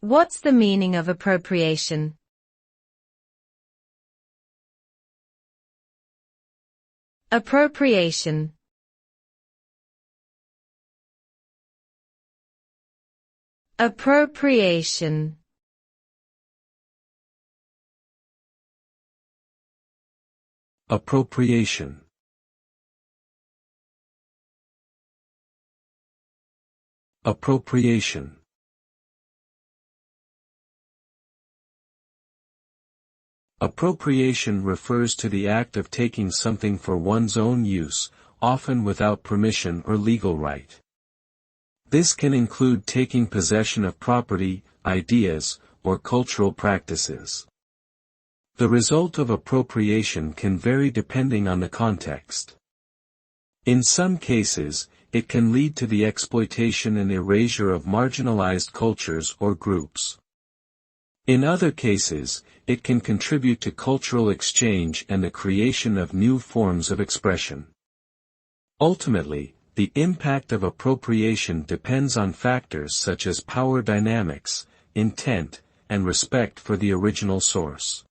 What's the meaning of appropriation? Appropriation. Appropriation. Appropriation. Appropriation. Appropriation refers to the act of taking something for one's own use, often without permission or legal right. This can include taking possession of property, ideas, or cultural practices. The result of appropriation can vary depending on the context. In some cases, it can lead to the exploitation and erasure of marginalized cultures or groups. In other cases, it can contribute to cultural exchange and the creation of new forms of expression. Ultimately, the impact of appropriation depends on factors such as power dynamics, intent, and respect for the original source.